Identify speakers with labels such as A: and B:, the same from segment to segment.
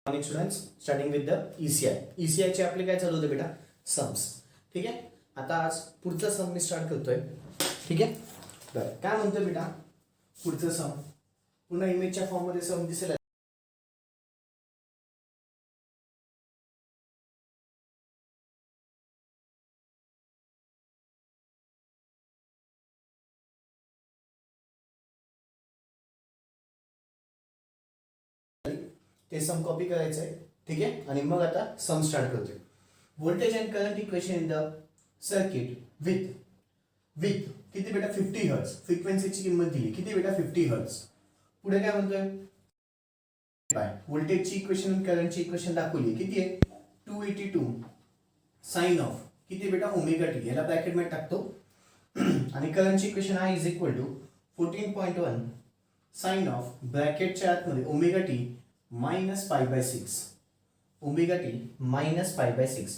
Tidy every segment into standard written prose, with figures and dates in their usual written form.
A: Morning students, starting with the ECI. ECI चे आपले काय चालू होते बेटा? सम्स. ठीक आहे. आता आज पुढचा सम मी स्टार्ट करतोय. ठीक आहे. बरं, काय म्हणतोय बेटा पुढचा सम? पुन्हा इमेजच्या फॉर्म मध्ये सम दिसेल. ते सम कॉपी करायचं आहे. ठीक आहे. आणि मग आता सम स्टार्ट करतोय. Voltage and current equation in the circuit with किती बेटा? 50 हर्ट्ज. फ्रिक्वेन्सीची किंमत दिली किती बेटा? 50 हर्ट्ज. पुढे काय म्हणतोय? व्होल्टेजची इक्वेशन आणि करंटची इक्वेशन दाखवली किती आहे? 282 साइन ऑफ किती बेटा? Omega T. याला ब्रॅकेट मध्ये टाकतो. आणि करंटची equation I is equal to 14.1 sine of ब्रॅकेटच्या आतमध्ये omega T minus pi by 6. Omega t minus pi by 6.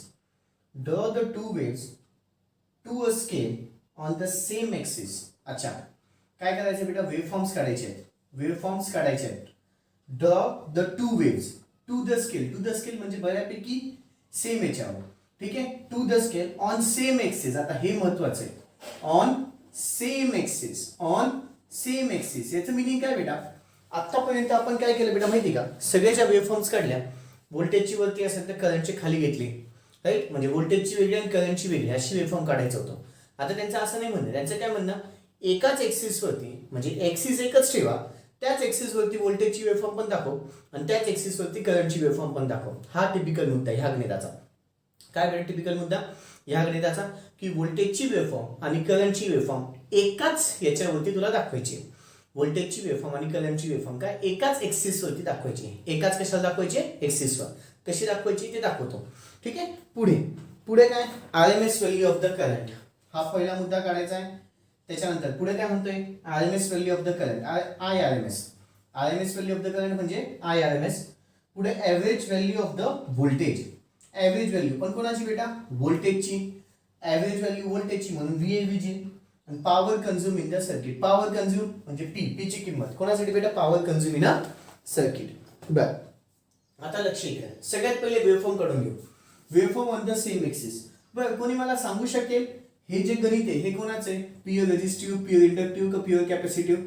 A: Draw the two waves to a scale on the same axis. अच्छा, काय करायचं बेटा? वेवफॉर्म्स काढायचे आहेत. वेवफॉर्म्स काढायचे आहेत. Draw the two waves to the scale. To the scale म्हणजे बऱ्यापैकी सेम याच्यावर. ठीक आहे. To the scale on same axis. आता हे महत्वाचं आहे. On same axis. On same axis. याचं मीनिंग काय बेटा? आतापर्यंत आपण काय केलं बेटा माहिती का? सगळ्याच्या वेवफॉर्म्स काढल्या. व्होल्टेजची वरती असेल तर करंटची खाली घेतली. राईट. म्हणजे व्होल्टेजची वेगळी आणि करंटची वेगळी अशी वेवफॉर्म काढायचं होतं. आता त्यांचं असं नाही म्हणणं. त्यांचं काय म्हणणं? एकाच एक्सिस वरती म्हणजे एक्सिस एकच ठेवा. त्याच एक्सिस वरती व्होल्टेजची वेवफॉर्म पण दाखव आणि त्याच एक्सिस वरती करंटची वेवफॉर्म पण दाखव. हा टिपिकल मुद्दा ह्या गणिताचा. काय बेटा टिपिकल मुद्दा ह्या गणिताचा? की व्होल्टेजची वेवफॉर्म आणि करंटची वेवफॉर्म एकाच याच्यावरती तुला दाखवायची. व्होल्टेजची वेवफॉर्म आणि करंटची वेवफॉर्म काय एकाच एक्सिस वरती दाखवायची. एकाच कशाला दाखवायची? एक्सिसवर. कशी दाखवायची ते दाखवतो. ठीक आहे. पुढे काय? RMS value of the current. हा पहिला मुद्दा काढायचा आहे. त्याच्यानंतर पुढे काय म्हणतोय? RMS value of the current. RMS value of the current म्हणजे IRMS. पुढे average value of the voltage. Average value पण कोणाची बेटा? व्होल्टेजची. ऍव्हरेज व्हॅल्यू व्होल्टेजची म्हणून VAVG. आणि power consume in the circuit. Power consume म्हणजे P ची किंमत कोणासाठी बेटा? Power consume in a circuit. बर, आता लक्ष द्या. सगळ्यात पहिले वेवफॉर्म काढून घेऊ. Waveform on the same axis. बर, कोणी मला सांगू शकेल हे जे गणित आहे हे कोणाचं आहे? प्युअर रेझिस्टिव्ह, प्युअर इंडक्टिव्ह का प्युअर कॅपॅसिटिव्ह?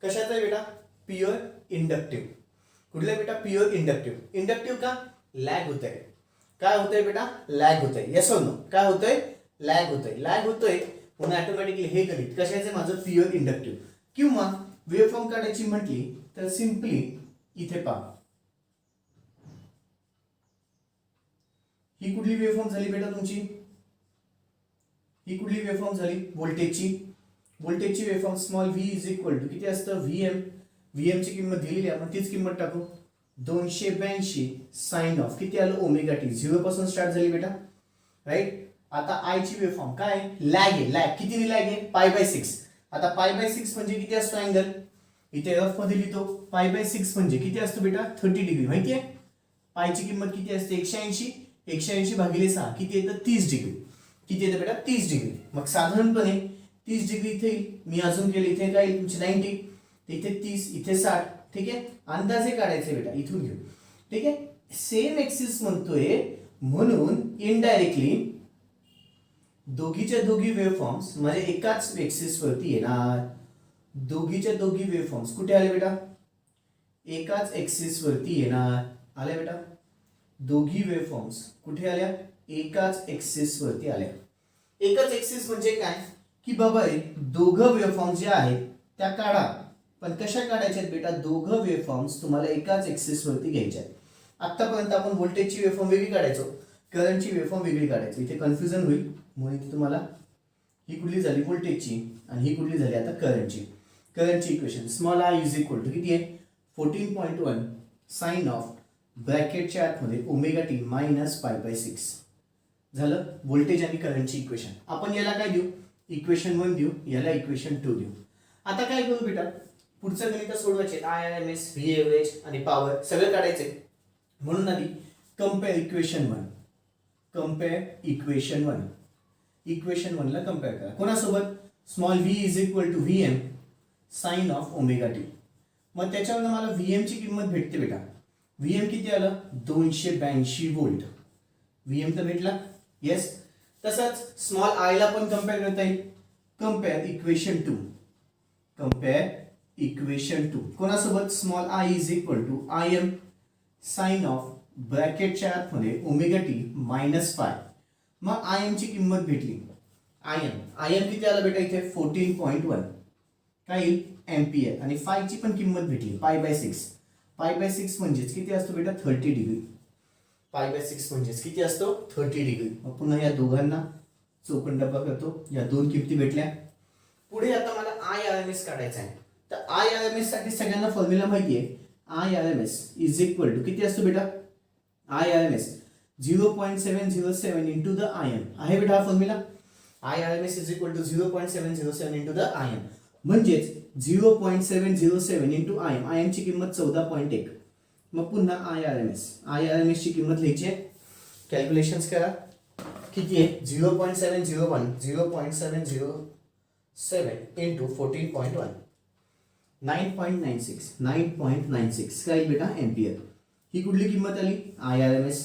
A: कशाचं आहे बेटा? Pure inductive. कुठलं बेटा? Pure inductive. इंडक्टिव्ह का? लॅग होत आहे. काय होतंय बेटा? लॅग होत आहे. येस और नो? काय होतंय? लॅग होतंय. लॅग होतोय म्हणून ऑटोमॅटिकली हे गणित कशाचं? माझं प्युअर इंडक्टिव्ह. किंवा वेवफॉर्म काढायची म्हटली तर सिंपली इथे पहा. ही कुठली वेवफॉर्म झाली बेटा तुमची? ही कुठली वेवफॉर्म झाली? व्होल्टेजची. व्होल्टेजची waveform small v is equal to किती असतं? Vm ची किंमत दिलेली आपण तीच किंमत टाकू. 282 साइन ऑफ किती आलं? Omega T. 0 पासून स्टार्ट झाली बेटा. राईट. आता I ची वेवफॉर्म काय? लॅग आहे. लॅग किती लॅग आहे? पाय बाय 6. आता पाय बाय 6 म्हणजे किती असतो अँगल? इथे रफ मध्ये लिहितो. पाय बाय 6 म्हणजे किती असतो बेटा? 30 डिग्री. माहिती आहे? पायची किंमत किती असते? 180. 180 भागिले 6 किती येतं? 30 डिग्री. किती येतं बेटा? 30 डिग्री. मग साधारणपणे 30 डिग्री इथे येईल. मी अजून केले इथे काय येईल तुमची 90. इथे 30, इथे 60. ठीक आहे. अंदाजे काढायचे बेटा. इथून घेऊ. ठीक आहे. सेम एक्सिस म्हणतोय म्हणून इनडायरेक्टली दोघीच्या दोघी वेवफॉर्म्स म्हणजे एकाच एक्सिस वरती येणार. दोघीच्या दोघी वेवफॉर्म्स कुठे आले बेटा? एकाच एक्सिस वरती येणार. आले बेटा? दोघी वेवफॉर्म्स कुठे आल्या? एकाच एक्सिस वरती आल्या. एकच एक्सिस म्हणजे काय? की बाबा दोघं वेवफॉर्म जे आहेत त्या काढा. पण कशा काढायच्या आहेत बेटा? दोघं वेवफॉर्म्स तुम्हाला एकाच एक्सिस वरती घ्यायच्या आहेत. आतापर्यंत आपण व्होल्टेजची वेवफॉर्म वेगळी काढायचो, करंटची वेवफॉर्म वेगळी काढायची. इथे कन्फ्युजन होईल म्हणून इथे तुम्हाला ही कुठली झाली? व्होल्टेजची आणि ही कुठली झाली आता? करंटची. करंटची equation small I is equal to किती आहे? 14.1 साइन ऑफ ब्रॅकेटच्या आतमध्ये omega T minus pi by 6 झालं. व्होल्टेज आणि करंटची इक्वेशन. आपण याला काय देऊ? इक्वेशन 1 देऊ. याला इक्वेशन 2 देऊ. आता काय करू बेटा? पुढचं गणित सोडवायचे. IRMS, VAVH आणि पॉवर सगळं काढायचे. म्हणून आधी compare equation 1. Compare equation 1. Equation 1 ला कम्पेअर करा. कोणासोबत? Small v is equal to Vm sine of omega T. मग त्याच्यावर मला Vm ची किंमत भेटते बेटा. व्हीएम किती आलं 282 वोल्ट. व्हीएम तर भेटला. येस. तसंच स्मॉल आय ला पण कम्पेअर करता येईल. Compare equation 2. कम्पेअर इक्वेशन 2 कोणासोबत small I is equal to I M sine of ब्रॅकेटच्या आतमध्ये ओमेगा टी -5. मग आय एम ची किंमत भेटली. आय एम किती आलं बेटा इथे 14.1 काय येईल एम्पियर. आणि फाय ची पण किंमत भेटली π/6. π/6 म्हणजेच किती असतो बेटा 30 डिग्री. π/6 म्हणजेच किती असतो 30 डिग्री. मग पुन्हा या दोघांना चौकंडपा करतो. या दोन किमती भेटल्या. पुढे आता मला IRMS काढायचा आहे. तर IRMS साठी सगळ्यांना फॉर्म्युला माहिती आहे. IRMS इज इक्वल टू किती असतो बेटा IRMS 0.707 इंटू द IM आहे बेटा हा formula. IRMS is equal to 0.707 into the IM म्हणजेच 0.707 इंटू IM ची किंमत 14.1. मग पुन्हा IRMS ची किंमत लिहायची आहे. कॅल्क्युलेशन्स करा. किती आहे 0.701 0.707 इंटू 14.1 9.96 काय बेटा एम्पियर. ही कुठली किंमत आली IRMS.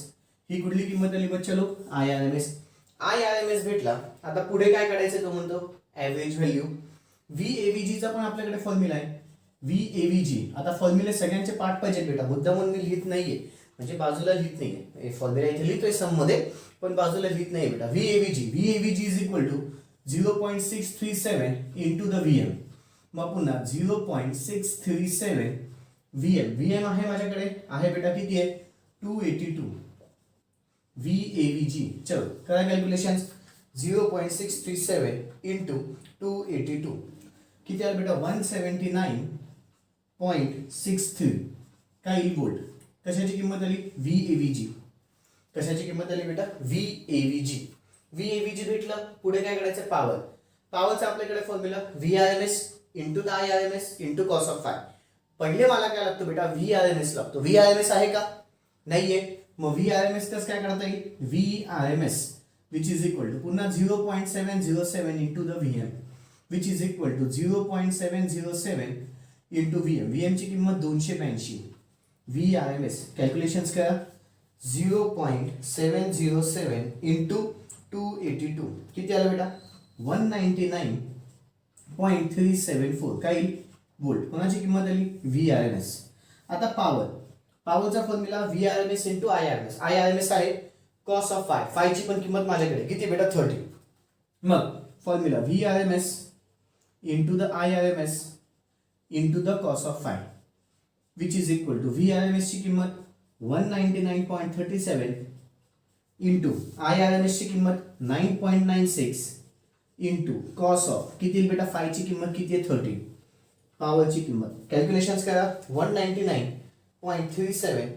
A: ही कुठली किंमत आली बच्चलो IRMS भेटला. आता पुढे काय काढायचं तो म्हणतो ॲव्हरेज व्हॅल्यू. VAVG चा पण आपल्याकडे फॉर्म्युला आहे. VAVG आता फॉर्म्युले सगळ्यांचे पाठ पाहिजेत बेटा. मुद्दा म्हणून मी लिहित नाहीये म्हणजे बाजूला लिहित नाहीये. फॉर्म्युला इथे लिहितोय सम मध्ये पण बाजूला लिहित नाही बेटा. VAVG is equal to 0.637 into the VM. मग पुन्हा 0.637 VM आहे माझ्याकडे आहे बेटा किती आहे 282. VAVG चलो करा कॅल्क्युलेशन. 0.637 इंटू 282 किती आलं बेटा 179.63 काय येईल वोल्ट. कशाची किंमत आली VAVG. कशाची किंमत आली बेटा VAVG भेटलं. पुढे काय करायचं पॉवरचा आपल्याकडे formula VRMS into the IRMS into cos of five. पहिले मला काय लागतो बेटा VRMS लागतो. VRMS आहे का नाहीये. मग VRMS कसं काय करता येईल VRMS which is equal to पुन्हा 0.707 into the VM which is equal to 0.707 into VM ची किंमत 282. VRMS कॅल्क्युलेशन्स करा. 0.707 इंटू 282 किती आलं बेटा 199.374 काय वोल्ट. कोणाची किंमत आली VRMS. आता पॉवरचा फॉर्म्युला VRMS इंटू IRMS आहे कॉस ऑफ फाय ची पण किंमत माझ्याकडे किती बेटा 30. मग formula VRMS into the IRMS into the cos of phi which is equal to VRMS ची किंमत 199.37 इंटू IRMS ची किंमत 9.96 इंटू कॉस ऑफ किती बेटा फाय ची किंमत किती आहे 30. पॉवरची किंमत कॅल्क्युलेशन्स करा 199.37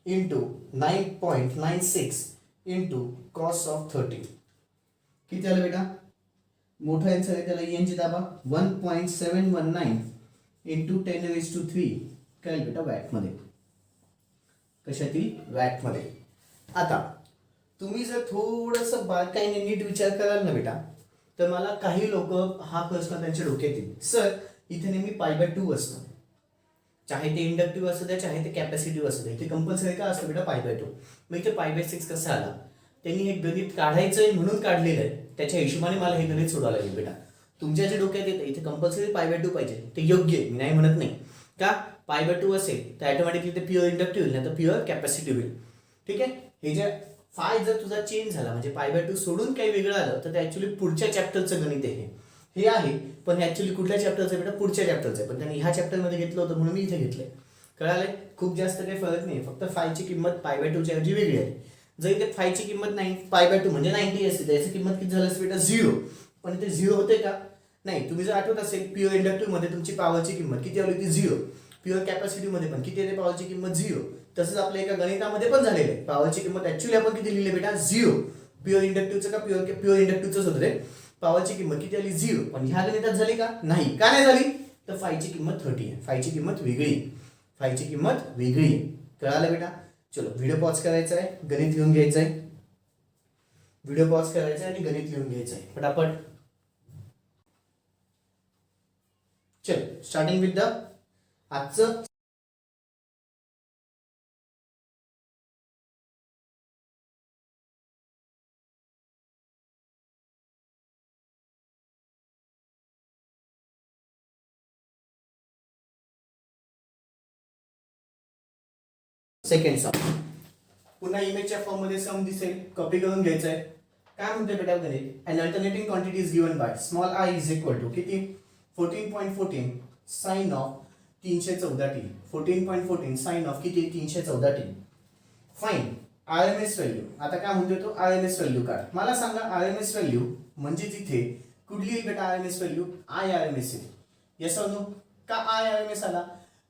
A: इंटू 9.96 इंटू कॉस ऑफ 30 किती आलं बेटा मोठा आन्सर आहे त्याला EN ची दाबा 1.719 इंटू 10⁻³ काय बेटा वॅट मध्ये. कशातील वॅट मध्ये. आता तुम्ही जर थोडंसं बारकाईने नीट विचार कराल ना बेटा तर मला काही लोक हा प्रश्न त्यांच्या डोक्यात येईल सर इथे नेहमी π/2 असतं चाहे ते इंडक्टिव्ह असू द्या चाहे ते कॅपॅसिटिव्ह असू द्या. इथे कंपल्सरी का असतं बेटा π/2. मग इथे π/6 कसं आला. त्यांनी हे गणित काढायचंय म्हणून काढलेलं आहे. त्याच्या हिशोबाने मला हे गणित सोडवायला लागेल बेटा. तुमच्या जे डोक्यात येतं इथे कंपल्सरी π/2 पाहिजे ते योग्य आहे मी नाही म्हणत नाही. का π/2 असेल तर ऑटोमॅटिकली ते प्युअर इंडक्टिव्ह होईल नाही तर प्युअर कॅपॅसिटिव्ह होईल. ठीक आहे. हे जे फाय जर तुझा चेंज झाला म्हणजे π/2 सोडून काही वेगळं आलं तर ते ऍक्च्युली पुढच्या चॅप्टरचं गणित आहे. हे आहे पण ऍक्च्युली कुठल्या चॅप्टरचं बेटा पुढच्या चॅप्टरचं आहे. पण त्यांनी ह्या चॅप्टरमध्ये घेतलं होतं म्हणून मी इथे घेतलंय. कळालंय. खूप जास्त काही फरक नाही. फक्त फायची किंमत π/2 च्या ऐवजी वेगळी आहे. जर इथे फायची किंमत π/2 म्हणजे 90 असते त्याची किंमत किती झाली असते बेटा 0. पण इथे 0 होते का नाही. तुम्ही जर आठवत असेल प्युअर इंडक्टिव्ह मध्ये तुमची पॉवरची किंमत किती आली होती 0. प्युअर कॅपॅसिटी मध्ये पण किती येते पॉवरची किंमत 0. तसंच आपल्या एका गणितामध्ये पण झालेलं आहे. पॉवरची किंमत ऍक्च्युली आपण किती लिहिली बेटा 0. प्युअर इंडक्टिव्हचं का प्युअर इंडक्टिव्हचंच होतं ते. पॉवरची किंमत किती आली 0. पण ह्या गणितात झाली का नाही. का नाही झाली तर फायची किंमत 30 आहे. फायची किंमत वेगळी आहे. कळालं बेटा. चलो व्हिडिओ पॉज करायचा आहे गणित लिहून घ्यायचं आहे. व्हिडिओ पॉज करायचा आहे आणि गणित लिहून घ्यायचं आहे फटाफट. चलो स्टार्टिंग विथ द आजचं सेकंड सम. पुन्हा इमेजच्या फॉर्म मध्ये सम दिसेल, कॉपी करून घ्यायचं आहे. काय म्हणते बेटा गणित, an alternating quantity is given by small I is equal to किती 14.14 sign of 314t. 14.14 sign of किती 314t. Fine RMS value. आता काय म्हणतोय तो, आरएमएस व्हॅल्यू काढ. मला सांगा आरएमएस व्हॅल्यू म्हणजे तिथे कुठली येईल बेटा आरएमएस व्हॅल्यू, आय आरएमएस येईल. येस और नो. का आय आरएमएस आला,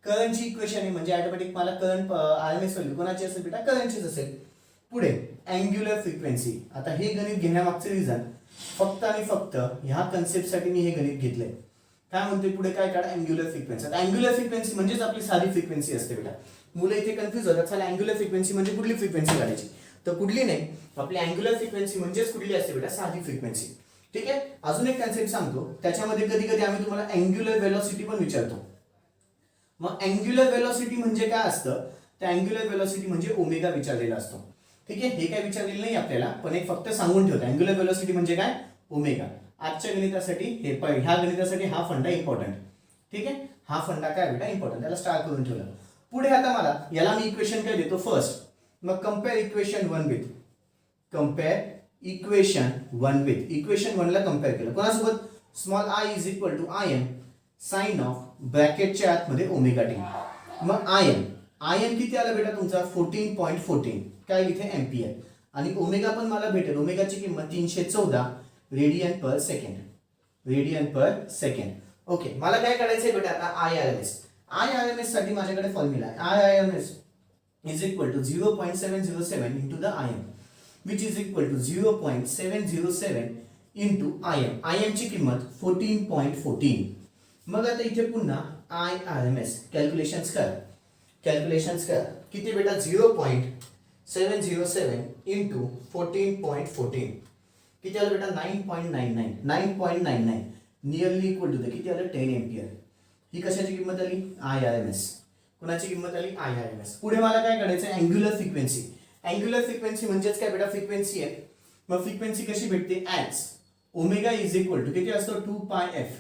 A: करंटची इक्वेशन आहे म्हणजे ऑटोमॅटिक मला करंट आरएमएस व्हॅल्यू कोणाची असेल बेटा, करंटचीच असेल. पुढे अँग्युलर फ्रिक्वेन्सी. आता हे गणित घेण्यामागचे रिझन फक्त आणि फक्त ह्या कन्सेप्टसाठी मी हे गणित घेतलंय. काय म्हणतोय पुढे, काय काढा अँग्युलर फ्रिक्वेन्सी. आता अँग्युलर फ्रिक्वेन्सी म्हणजेच आपली साधी फ्रिक्वेन्सी असते बेटा. मुलं इथे कन्फ्युज होतात, चला अँग्युलर फ्रिक्वेन्सी म्हणजे कुठली फ्रिक्वेन्सी काढायची, तर कुठली नाही, आपली अँग्युलर फ्रिक्वेन्सी म्हणजेच कुठली असते बेटा, साधी फ्रिक्वेन्सी. ठीक आहे. अजून एक कन्सेप्ट सांगतो, त्याच्यामध्ये कधी कधी आम्ही तुम्हाला अँग्युलर वेलोसिटी पण विचारतो. मग अँग्युलर वेलोसिटी म्हणजे काय असतं, तर अँग्युलर वेलोसिटी म्हणजे ओमेगा विचारलेला असतो. ठीक आहे. हे काय विचारलेलं नाही आपल्याला, पण एक फक्त सांगून ठेवतो अँग्युलर वेलोसिटी म्हणजे काय, ओमेगा. आजच्या गणितासाठी ह्या गणितासाठी हा फंडा इम्पॉर्टंट. ठीक आहे. हा फंडा काय बेटा इम्पॉर्टंट, त्याला स्टार करून ठेवलं. पुढे आता मला याला मी इक्वेशन काय देतो फर्स्ट, मग compare equation 1 with, compare equation 1 with, equation 1 ला कम्पेअर केलं कोणासोबत, small I is equal to I M sine of ब्रॅकेटच्या आतमध्ये ओमेगा टी. मग आय एम किती आला बेटा तुमचा 14.14 काय इथे एम्पियर, आणि ओमेगा पण मला भेटेल, ओमेगाची किंमत 314 radian per second, radian per second. Okay. मला काय काढायचंय बेटा आता I R M S. I R M S साठी माझ्याकडे फॉर्म्युला आहे, I R M S is equal to 0.707 into the I M which is equal to 0.707 into I M. I M ची किंमत 14.14. मग आता इथे पुन्हा I R M S calculations कर, कॅल्क्युलेशन्स कर. किती बेटा 0.707 इंटू 14.14 किती आलं बेटा 9.99, 9.99 नियरली इक्वल टू द किती आलं 10 एम्पियर. ही कशाची किंमत आली, आय आर एम एस. कुणाची किंमत आली, आय आर एम एस. पुढे मला काय काढायचं, अँग्युलर फ्रिक्वेन्सी. अँग्युलर फ्रिक्वेन्सी म्हणजेच काय बेटा, फ्रिक्वेन्सी आहे. मग फ्रिक्वेन्सी कशी भेटते, as omega is equal to किती असतो 2 पाय एफ.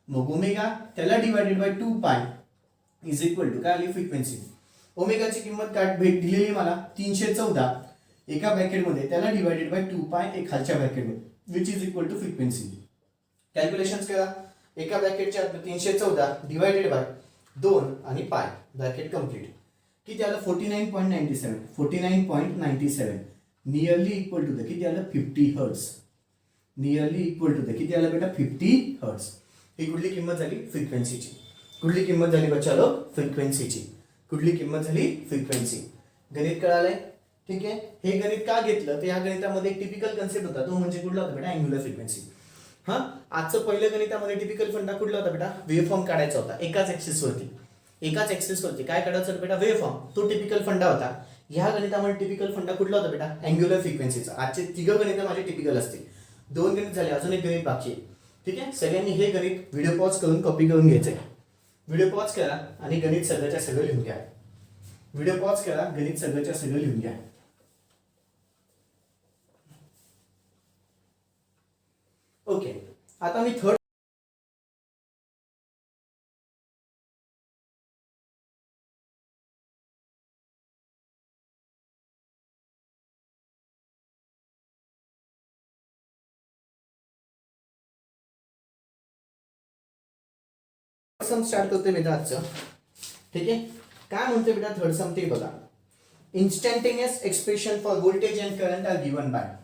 A: मग ओमेगा त्याला डिवाइडेड बाय 2 पाय इज इक्वल टू काय आली फ्रिक्वेन्सी. ओमेगाची किंमत काय भेट दिलेली मला 314 एका ब्रॅकेटमध्ये, त्याला डिवाइडेड बाय 2 पाय एक खालच्या ब्रॅकेटमध्ये which is equal to frequency. Calculations करा. एका ब्रॅकेटच्या 314 डिवाइडेड बाय 2 आणि पाय ब्रॅकेट कंप्लीट. किती आलं 49.97, 49.97 नियरली इक्वल टू द किती आलं 50 hertz. Nearly equal to the किती आलं बेटा 50 हर्ट्ज. ही कुठली किंमत झाली, फ्रिक्वेन्सीची. कुठली किंमत झाली बच्चालो, फ्रिक्वेन्सीची. कुठली किंमत झाली, फ्रिक्वेन्सी. गणित कळालंय. ठीक आहे. हे गणित का घेतलं, तर या गणितामध्ये एक टिपिकल कन्सेप्ट होता, तो म्हणजे कुठला होता बेटा, अँग्युलर फ्रिक्वेन्सी. हा आजचं पहिलं गणितामध्ये टिपिकल फंडा कुठला होता बेटा, वेव्हफॉर्म काढायचा होता एकाच ऍक्सिस वरती. एकाच ऍक्सिस वरती काय काढायचं बेटा, वेव्हफॉर्म. तो टिपिकल फंडा होता. ह्या गणितामध्ये टिपिकल फंडा कुठला होता बेटा, अँग्युलर फ्रिक्वेन्सीचा. आजचे 3 गणित माझे टिपिकल असतील. 2 गणित झाले, अजून एक गणित बाकी आहे. ठीक आहे. सगळ्यांनी हे गणित व्हिडिओ पॉज करून कॉपी करून घ्यायचंय. व्हिडिओ पॉज करा आणि गणित सगळ्याच्या सगळं लिहून घ्या. व्हिडिओ पॉज करा, गणित सगळ्याच्या सगळं लिहून घ्या. ओके. आता मी थर्ड सम स्टार्ट करतोय बेटा आजचं. ठीक आहे. काय म्हणतोय बेटा थर्ड सम ते बघा. Instantaneous expression for voltage and current are given by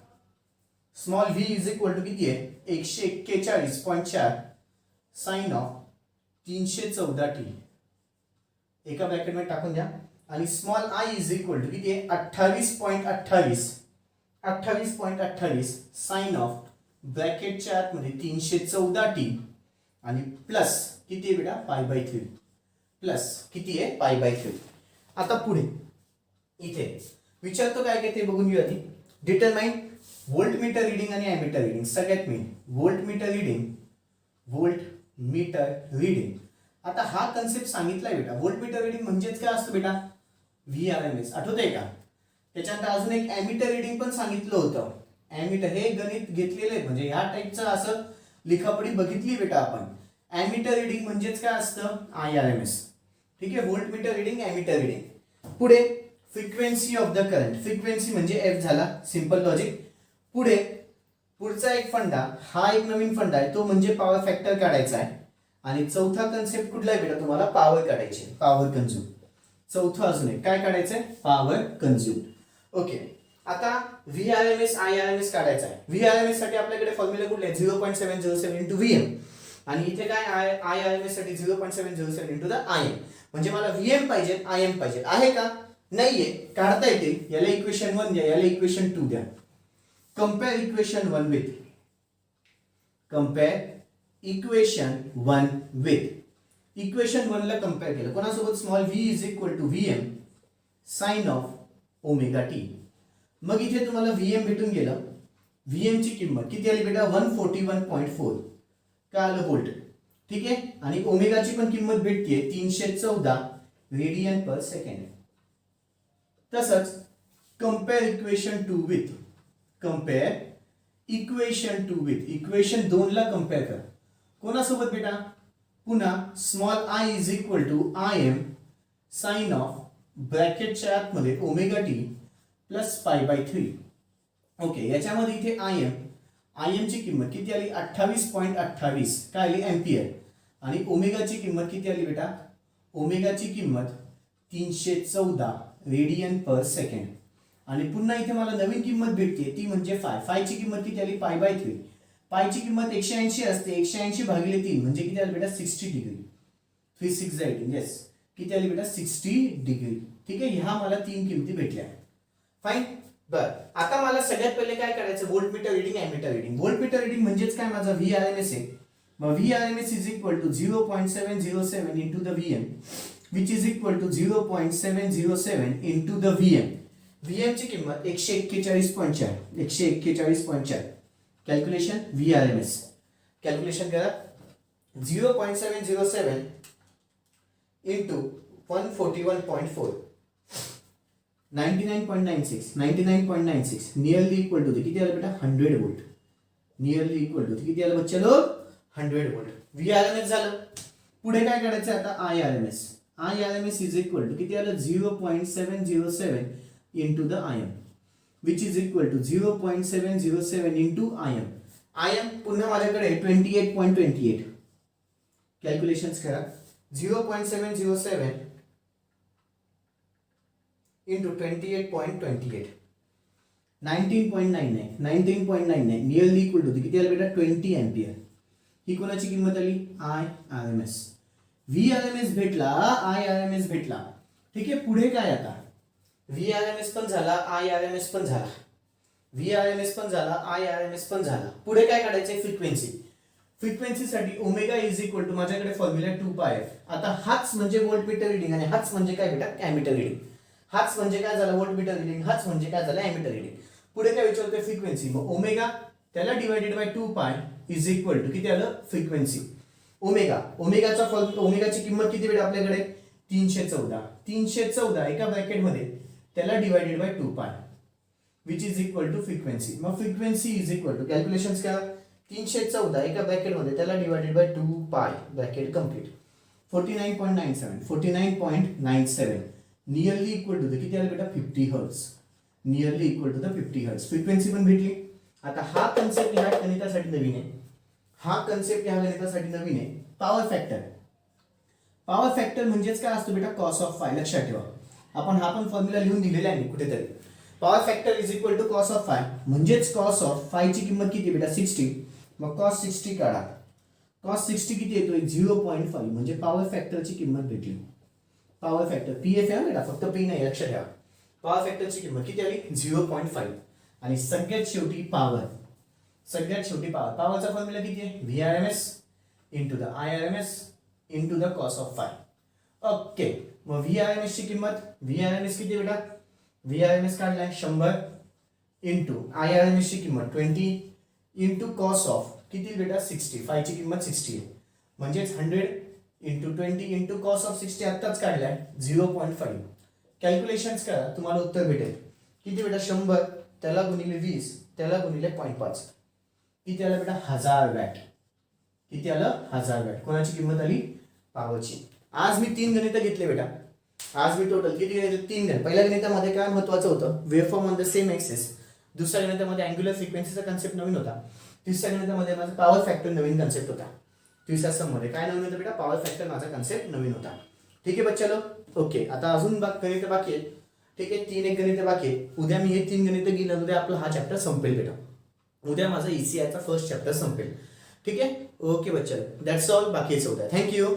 A: small V is equal to किती आहे 141.4 साइन ऑफ 314t एका ब्रॅकेट मध्ये टाकून द्या. आणि small I is equal to किती आहे 28.28 साइन ऑफ ब्रॅकेटच्या आतमध्ये 314t आणि प्लस किती आहे बेटा π/3 प्लस किती आहे π/3. आता पुढे इथे विचारतो काय काय ते बघून घेऊ आधी. डिटरमाइन व्होल्ट मीटर रीडिंग आणि ॲमीटर रीडिंग. सगळ्यात मेन व्होल्ट मीटर रीडिंग. आता हा कन्सेप्ट सांगितलाय बेटा. व्होल्ट मीटर रीडिंग म्हणजेच काय असतं बेटा, VRMS. आठवतंय का. त्याच्यानंतर अजून एक ॲमीटर रीडिंग पण सांगितलं होतं. ॲमीटर हे गणित घेतलेले म्हणजे ह्या टाईपचं असं लिखापडी बघितली बेटा आपण. ॲमीटर रीडिंग म्हणजेच काय असतं IRMS. ठीक आहे. Volt meter reading, ammeter reading. पुढे frequency of the current, frequency म्हणजे एफ झाला, सिंपल लॉजिक. पुढचा एक फंडा, हा एक नवीन फंडा आहे, तो म्हणजे पॉवर फॅक्टर काढायचा आहे. आणि चौथा कन्सेप्ट कुठला आहे बेटा, तुम्हाला पॉवर काढायची, पॉवर कंझ्युम. चौथं अजून एक काय काढायचंय, पॉवर कंझ्युम. ओके, आता VRMS IRMS काढायचा आहे. VRMS साठी आपल्याकडे फॉर्म्युला कुठले, 0.707 इंटू VM. आणि इथे काय IRMS साठी 0.707 इंटू द IM. म्हणजे मला VM पाहिजे, IM पाहिजे, आहे का, नाहीये, काढता येते. याला इक्वेशन 1 द्या, याला इक्वेशन 2 द्या. Compare equation 1 with, compare equation 1 with. Equation 1 ला कंपेअर केलं कोणासोबत, small v is equal to VM sine of omega T. मग इथे तुम्हाला VM भेटून गेलं. VM ची किंमत किती आली बेटा, 141.4 का आलं व्होल्ट. ठीक आहे, आणि ओमेगाची पण किंमत भेटते 314 रेडियन पर सेकंड. तसंच compare equation 2 with, compare equation 2 with, equation 2 ला कंपेअर कर कोणासोबत बेटा, पुन्हा small I is equal to IM sine of ब्रॅकेटच्या आतमध्ये omega t plus pi by 3. Okay, याच्यामध्ये इथे IM ची किंमत किती आली, 28.28 काय आली एम्पियर. आणि ओमेगाची किंमत किती आली बेटा, ओमेगाची किंमत 314 रेडियन पर सेकंड. आणि पुन्हा इथे मला नवीन किंमत भेटते, ती म्हणजे फायची किंमत किती आली, पाय बाय 3. पायची किंमत 180 असते, 180 भागिले 3 म्हणजे किती आली बेटा, 60 डिग्री. 3618, येस, किती आली बेटा, 60 डिग्री. ठीक आहे, ह्या मला 3 किमती भेटल्या. फाईन. बर, आता मला सगळ्यात पहिले काय करायचं, voltmeter reading, ammeter reading. Voltmeter reading म्हणजेच काय, माझा VRMS आहे. मग VRMS is equal to 0.707 into the VM which is equal to 0.707 into the VM. VM ची किंमत 141.4, 141.4. कॅल्क्युलेशन VRMS, कॅल्क्युलेशन करा, 0.707 इंटू 141.4, 99.96, नियरली इक्वल टू किती आलं बेटा, 100 वोल्ट. नियरली इक्वल टू किती आलं बच्चलो, 100 वोल्ट. VRMS झालं. पुढे काय करायचं आता, IRMS इज इक्वल टू किती आलं, 0.707 into the IM which is equal to 0.707 into IM पुन्हा माझ्याकडे 28.28. कॅल्क्युलेशन्स करा, 0.707 इंटू 28.28, 19.99, नियरली इक्वल टू किती आलं बेटा, 20 एम्पियर. ही कोणाची किंमत आली, IRMS. VRMS भेटला, IRMS भेटला. ठीक आहे, पुढे काय आता, VRMS पण झाला, IRMS पण झाला, VRMS पण झाला, IRMS पण झाला. पुढे काय काढायचे, फ्रिक्वेन्सी. फ्रिक्वेन्सीसाठी ओमेगा इज इक्वल टू, माझ्याकडे फॉर्म्युला 2πf. आता हाच म्हणजे व्होल्टमीटर रिडिंग आणि हाच म्हणजे काय बेटा, एमीटर रिडिंग. हाच म्हणजे काय झालं, व्होल्टमीटर रिडिंग, हाच म्हणजे काय झालं, एमीटर रिडिंग. पुढे काय विचारतोय, फ्रिक्वेन्सी. मग ओमेगा त्याला divided by 2π is equal to किती आलं, फ्रिक्वेन्सी. ओमेगाची किंमत किती बेटा आपल्याकडे, 314 एका ब्रॅकेटमध्ये, त्याला divided by 2π which is equal to frequency. मग frequency is equal to, calculations करा, 314 एका ब्रॅकेटमध्ये, त्याला divided by 2π, bracket complete. 49.97, nearly equal to किती आलं बेटा, 50 hertz. Nearly equal to the 50 hertz. Frequency पण भेटली. आता हा कन्सेप्ट ह्या गणितासाठी नवीन आहे, पॉवर फॅक्टर. पॉवर फॅक्टर म्हणजेच काय असतो बेटा, कॉस ऑफ फाय. लक्षात ठेवा, आपण हा पण फॉर्म्युला लिहून दिलेला आहे कुठेतरी. Power factor is equal to cos of phi, म्हणजेच कॉस ऑफ फायची किंमत किती बेटा, 60. मग कॉस 60 काढा, कॉस 60 किती येतोय, 0.5. म्हणजे पॉवर फॅक्टरची किंमत भेटली. पॉवर फॅक्टर PF आहे बेटा, फक्त P नाही, लक्षात ठेवा. पॉवर फॅक्टरची किंमत किती आली, 0.5. आणि सगळ्यात शेवटी पॉवर, पॉवरचा फॉर्म्युला किती आहे, VRMS into the IRMS into the cos of five. Okay, मग VRMS ची किंमत, VRMS किती बेटा, VRMS काढलाय 100 इंटू IRMS ची किंमत 20 इंटू कॉस ऑफ किती बेटा, 60. फायची किंमत 60 आहे, म्हणजेच 100 इंटू 20 इंटू कॉस ऑफ 60 आत्ताच काढलाय 0.5. कॅल्क्युलेशन्स करा, तुम्हाला उत्तर भेटेल किती बेटा, 100 त्याला गुणिले 20 त्याला गुणिले 0.5 किती आलं बेटा, 1000 वॅट. किती आलं, 1000 वॅट. कोणाची किंमत आली, पॉवरची. आज मी 3 गणितं घेतले बेटा. आज मी टोटल किती गणित? 3 गणित. पहिल्या गणितामध्ये काय महत्वाचं होतं? Waveform on the same axis. दुसऱ्या गणितामध्ये अँग्युलर फ्रिक्वेन्सीचा कन्सेप्ट नवीन होता. तिसऱ्या गणितामध्ये माझा पॉवर फॅक्टर नवीन कन्सेप्ट होता. तिसऱ्या सम मध्ये काय नवीन होतं बेटा? पॉवर फॅक्टर माझा कन्सेप्ट नवीन होता. ठीक आहे बच्चा लोग. ओके, आता अजून गणित बाकी आहेत. ठीक आहे, 3 एक गणित बाकी आहे. उद्या मी हे 3 गणित घेणार. उद्या आपला हा चॅप्टर संपेल बेटा. उद्या माझा ECI चा फर्स्ट चॅप्टर संपेल. ठीक आहे. ओके बच्चा, दॅट्स ऑल. बाकी उद्या. थँक्यू.